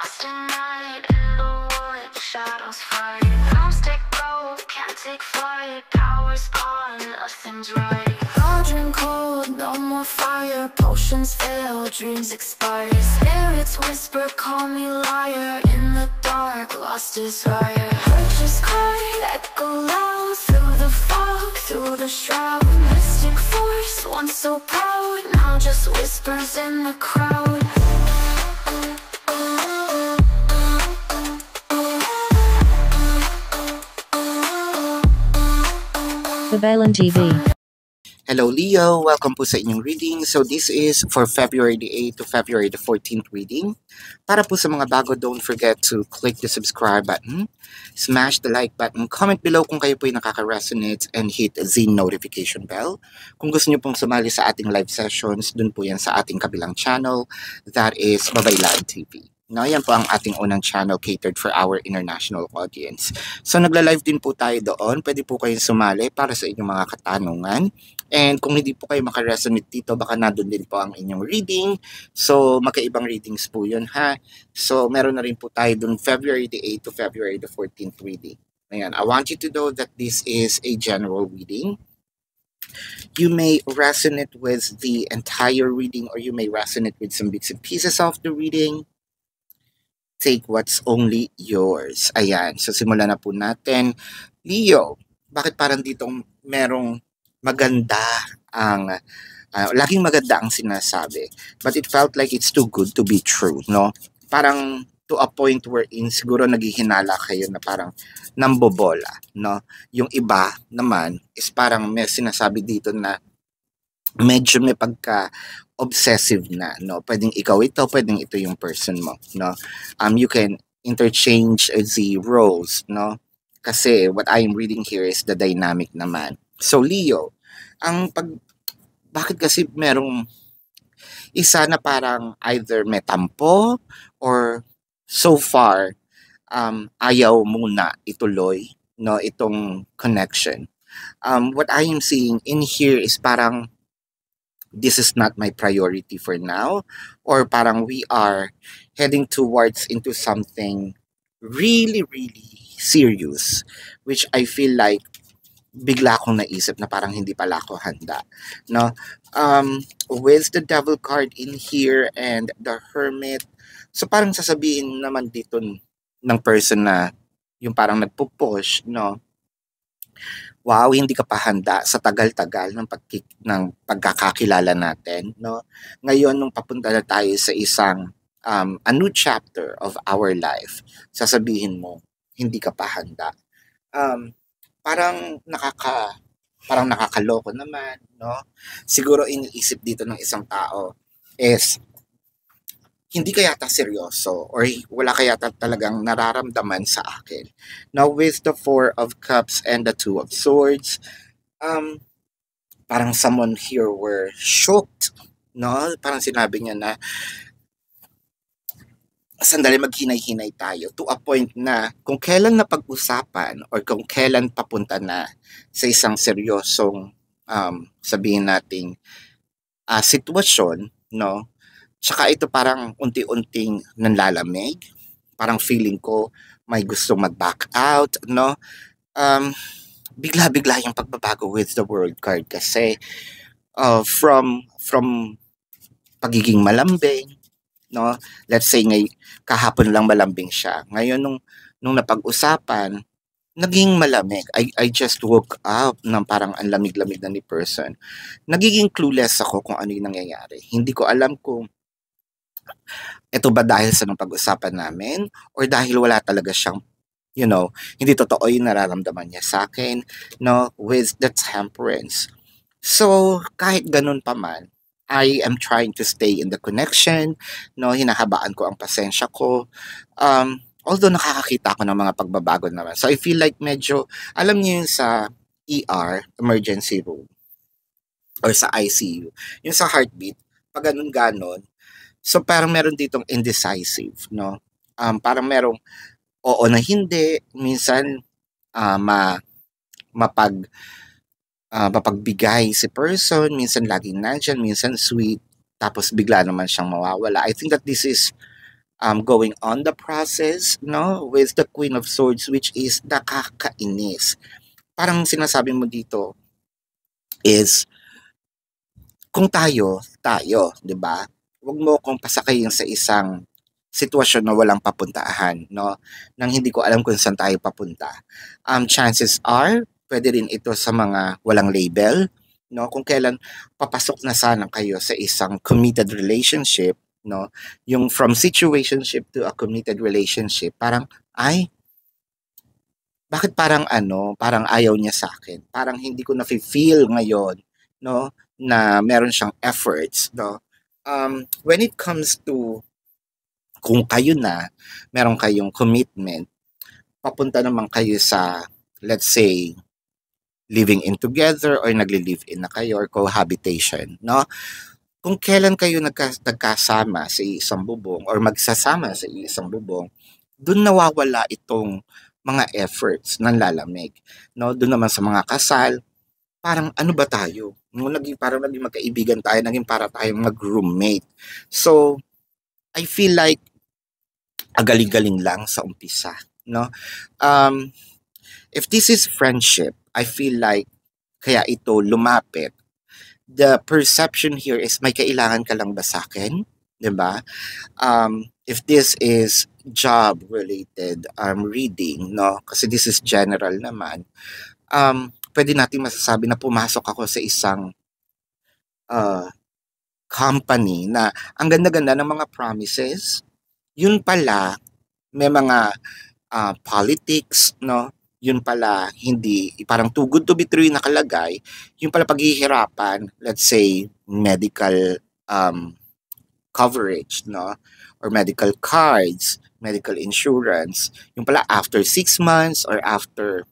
lost in night, in the wood, shadows fight. Don't take gold, can't take flight. Power's gone, nothing's right. Cauldron cold, no more fire. Potions fail, dreams expire. Spirits whisper, call me liar. In the dark, lost desire. Purchase cry, echo loud. Through the fog, through the shroud. Mystic force, once so proud, now just whispers in the crowd. Babalan TV. Hello Leo, welcome po sa inyong reading. So this is for February the 8th to February the 14th reading. Para po sa mga bago, don't forget to click the subscribe button, smash the like button, comment below kung kayo po ay nakaka-resonate, and hit the notification bell. Kung gusto niyo pong sumali sa ating live sessions, dun po yan sa ating kabilang channel, that is Babaylan TV. No, yan po ang ating unang channel catered for our international audience. So nagla-live din po tayo doon. Pwede po kayong sumali para sa inyong mga katanungan. And kung hindi po kayo makaresonate dito, baka nandun din po ang inyong reading. So magkaibang readings po yun ha. So meron na rin po tayo doon February the 8th to February the 14th reading. Ayan, I want you to know that this is a general reading. You may resonate with the entire reading or you may resonate with some bits and pieces of the reading. Take what's only yours. Ayan, so simulan na po natin. Leo, bakit parang dito merong maganda ang, laging maganda ang sinasabi. But it felt like it's too good to be true, no? Parang to a point wherein siguro naghihinala kayo na parang nambobola, no? Yung iba naman is parang may sinasabi dito na medyo may pagka-obsessive na, no? Pwedeng ikaw ito, pwedeng ito yung person mo, no? You can interchange the roles, no? Kasi what I am reading here is the dynamic naman. So, Leo, bakit kasi merong isa na parang either may tampo or so far, ayaw muna ituloy, no? Itong connection. What I am seeing in here is parang this is not my priority for now, or parang we are heading towards into something really, really serious, which I feel like bigla akong naisip na parang hindi pala ako handa, no? With the devil card in here and the hermit, so parang sasabihin naman dito ng person na yung parang nagpo-push, no? Wow, hindi ka pa handa sa tagal-tagal ng pagkakakilala natin, no? Ngayon, nung papunta na tayo sa isang a new chapter of our life, sasabihin mo, hindi ka pa handa. Parang nakakaloko naman, no? Siguro iniisip dito ng isang tao is hindi ka yata seryoso or wala ka yata talagang nararamdaman sa akin. Now, with the 4 of Cups and the 2 of Swords, parang someone here were shocked, no? Parang sinabi niya na, sandali maghinay-hinay tayo to a point na kung kailan na pag-usapan or kung kailan papunta na sa isang seryosong, sabihin nating sitwasyon, no? Tsaka ito parang unti-unting nanlalamig. Parang feeling ko may gusto mag-back out, no? Bigla-bigla yung pagbabago with the world card kasi from pagiging malambing, no? Let's say kahapon lang malambing siya. Ngayon nung napag-usapan, naging malamig. I just woke up ng parang ang lamig-lamig na ni person. Nagiging clueless ako kung ano yung nangyayari. Hindi ko alam kung ito ba dahil sa nung pag-usapan namin or dahil wala talaga siyang, hindi totoo yung nararamdaman niya sa akin, no, with the temperance. So, kahit ganun pa man, I am trying to stay in the connection, no, hinahabaan ko ang pasensya ko. Although nakakakita ko ng mga pagbabago naman. So, I feel like medyo, alam niyo yung sa ER, emergency room, or sa ICU, yung sa heartbeat, pag ganun-ganon, so parang meron ditong indecisive, no? Parang merong oo na hindi, minsan mapagbigay si person, minsan laging nandyan, minsan sweet, tapos bigla naman siyang mawawala. I think that this is going on the process, no, with the Queen of Swords, which is nakakainis. Parang sinasabi mo dito is, kung tayo, tayo, di ba? Huwag mo akong pasakayin sa isang sitwasyon na walang papuntahan, no? Nang hindi ko alam kung saan tayo papunta. Chances are, pwede rin ito sa mga walang label, no? Kung kailan papasok na sana kayo sa isang committed relationship, no? Yung from situationship to a committed relationship, parang, ay, bakit parang parang ayaw niya sa akin? Parang hindi ko na-feel ngayon, no? Na meron siyang efforts, no? When it comes to kung kayo na, meron kayong commitment, papunta naman kayo sa, let's say, living in together or nagli-live in na kayo or cohabitation, no? Kung kailan kayo nagkasama sa isang bubong or magsasama sa isang bubong, doon nawawala itong mga efforts ng lalamig, no? Doon naman sa mga kasal, parang ano ba tayo? No, parang naging magkaibigan tayo, naging para tayong mag-roommate. So, I feel like agaling-galing lang sa umpisa, no? If this is friendship, I feel like kaya ito lumapit. The perception here is may kailangan ka lang ba sa akin? 'Di ba? If this is job related reading, no? Kasi this is general naman. Pwede natin masasabi na pumasok ako sa isang company na ang ganda-ganda ng mga promises. Yun pala, may mga politics, no? Yun pala, hindi, parang too good to be true yung nakalagay. Yun pala paghihirapan, let's say, medical coverage, no? Or medical cards, medical insurance. Yung pala, after 6 months or after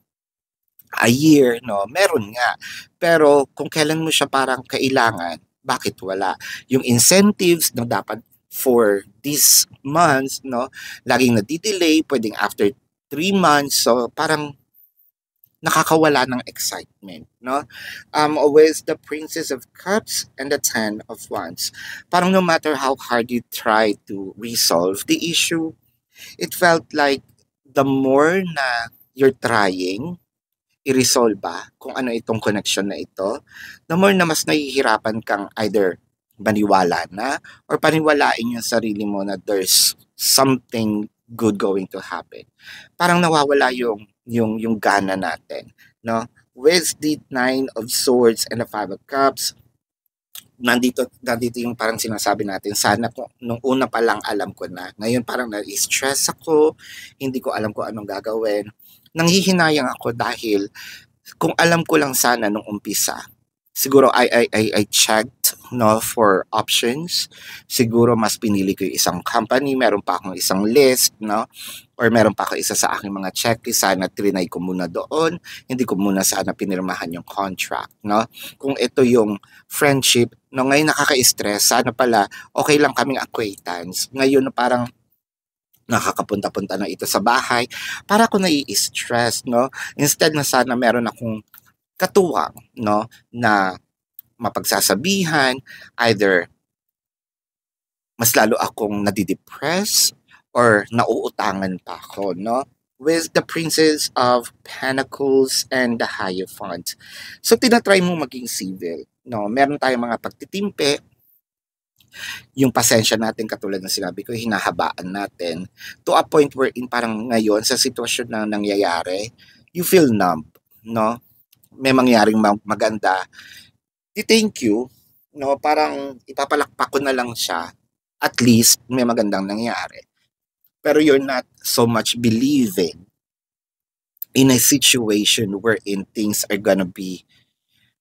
a year, no? Meron nga. Pero kung kailan mo siya parang kailangan, bakit wala? Yung incentives na dapat for these months, no, laging nadidelay, pwedeng after 3 months, so parang nakakawala ng excitement, no? With the Princess of Cups and the Ten of Wands, parang no matter how hard you try to resolve the issue, it felt like the more na you're trying i-resolve kung ano itong connection na ito, the more na mas nahihirapan kang either maniwala na or paniwalain yung sarili mo na there's something good going to happen. Parang nawawala yung gana natin, no? With the Nine of Swords and the Five of Cups, nandito yung parang sinasabi natin, sana kung nung una pa lang alam ko na. Ngayon parang na-stress ako, hindi ko alam kung anong gagawin. Nanghihinayang ako dahil kung alam ko lang sana nung umpisa, siguro I checked, no, for options. Siguro mas pinili ko yung isang company, meron pa akong isang list, no, or meron pa ako isa sa aking mga checklist, sana trinay ko muna doon, hindi ko muna sana pinirmahan yung contract, no. Kung ito yung friendship, no, ngayon nakaka-stress, sana pala okay lang kaming acquaintance. Ngayon parang nakakapunta-punta na ito sa bahay, para ako nai-stress, no? Instead na sana meron akong katuwang, no, na mapagsasabihan, either mas lalo akong nadidepress or nauutangan pa ako, no? With the Princess of Pentacles and the Hierophant. So, tinatry mo maging civil, no? Meron tayong mga pagtitimpe, yung pasensya natin, katulad ng sinabi ko, hinahabaan natin to a point wherein parang ngayon sa sitwasyon na nangyayari, you feel numb, no? May mangyaring maganda, thank you, no? Parang ipapalakpak ko na lang siya, at least may magandang nangyari. Pero you're not so much believing in a situation wherein things are gonna be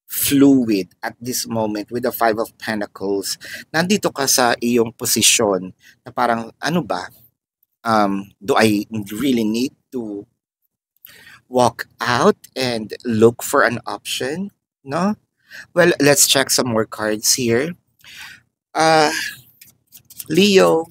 fluid at this moment with the Five of Pentacles. Nandito ka sa iyong posisyon na parang ano ba, do I really need to walk out and look for an option, no? Well, let's check some more cards here. Leo,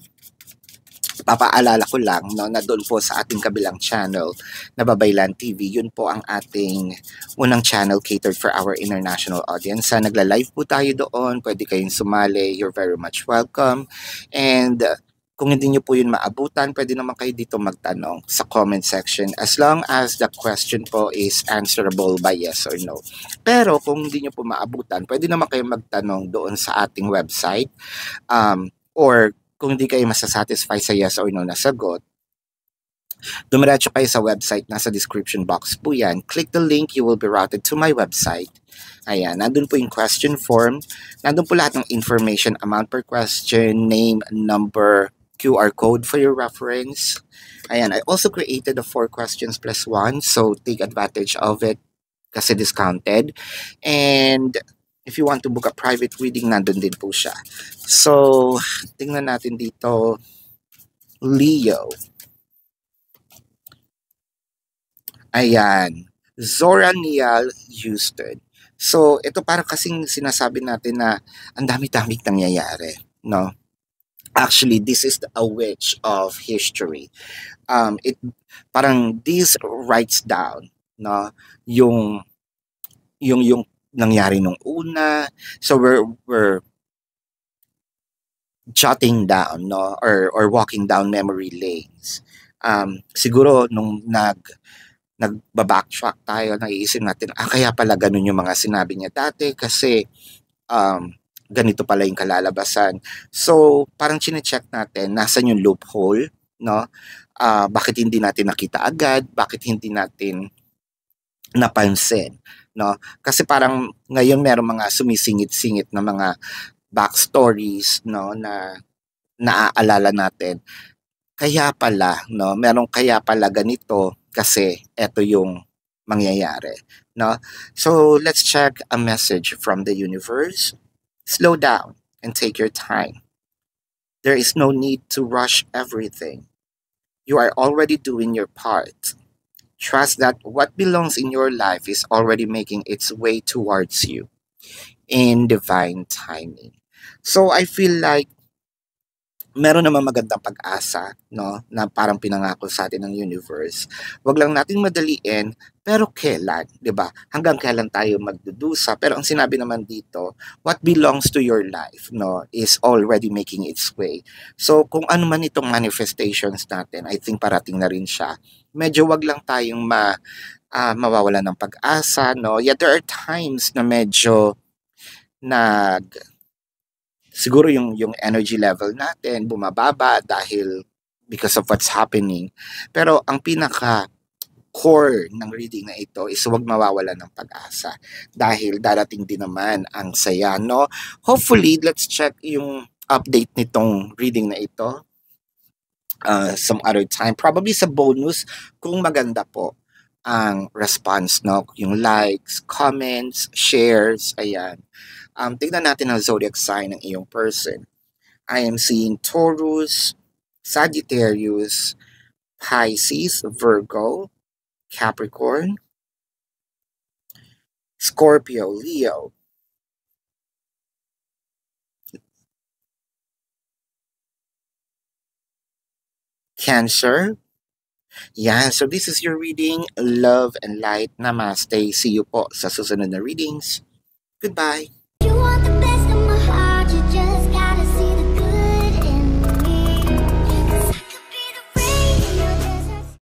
papaalala ko lang, no, na doon po sa ating kabilang channel na Babaylan TV, yun po ang ating unang channel catered for our international audience. Sa nagla-live po tayo doon, pwede kayong sumali, you're very much welcome. And Kung hindi nyo po yun maabutan, pwede naman kayo dito magtanong sa comment section as long as the question po is answerable by yes or no. Pero kung hindi nyo po maabutan, pwede naman kayo magtanong doon sa ating website, or kung hindi kayo masasatisfy sa yes or no na sagot, dumiretso kayo sa website, nasa description box po yan. Click the link, you will be routed to my website. Ayan, nandun po yung question form. Nandun po lahat ng information, amount per question, name, number, QR code for your reference. Ayan, I also created a 4 questions plus 1, so take advantage of it kasi discounted. And if you want to book a private reading, nandun din po siya. So, tingnan natin dito, Leo. Ayan, Zora Neale Houston. So, ito parang kasing sinasabi natin na ang dami-daming nangyayari, no? Actually, this is a witch of history. It parang this writes down, no, yung nangyari nung una. So we're jotting down, no, or walking down memory lanes. Siguro nung nagba-backtrack tayo, naiisip natin, kaya pala ganun yung mga sinabi niya dati kasi ganito pala yung kalalabasan. So, parang chine-check natin, nasan yung loophole, no? Bakit hindi natin nakita agad? Bakit hindi natin napansin, no? Kasi parang ngayon meron mga sumisingit-singit na mga backstories, no, na naaalala natin. Kaya pala, no? Merong kaya pala ganito kasi eto yung mangyayari, no? So, let's check a message from the universe. Slow down and take your time. There is no need to rush everything. You are already doing your part. Trust that what belongs in your life is already making its way towards you in divine timing. So I feel like meron naman magandang pag-asa, no, na parang pinangako sa atin ng universe. Wag lang nating madaliin, pero kailan, 'di ba? Hanggang kailan tayo magdudusa? Pero ang sinabi naman dito, what belongs to your life, no, is already making its way. So kung ano man itong manifestations natin, I think parating na rin siya. Medyo wag lang tayong mawawala ng pag-asa, no. Yeah, there are times na medyo siguro yung energy level natin bumababa dahil because of what's happening. Pero ang pinaka core ng reading na ito is huwag mawawala ng pag-asa dahil darating din naman ang saya, no? Hopefully, let's check yung update nitong reading na ito some other time. Probably sa bonus kung maganda po ang response, no? Yung likes, comments, shares, ayan. Tignan natin ang zodiac sign ng iyong person. I am seeing Taurus, Sagittarius, Pisces, Virgo, Capricorn, Scorpio, Leo, Cancer. Yan, so this is your reading. Love and light. Namaste. See you po sa susunod na readings. Goodbye.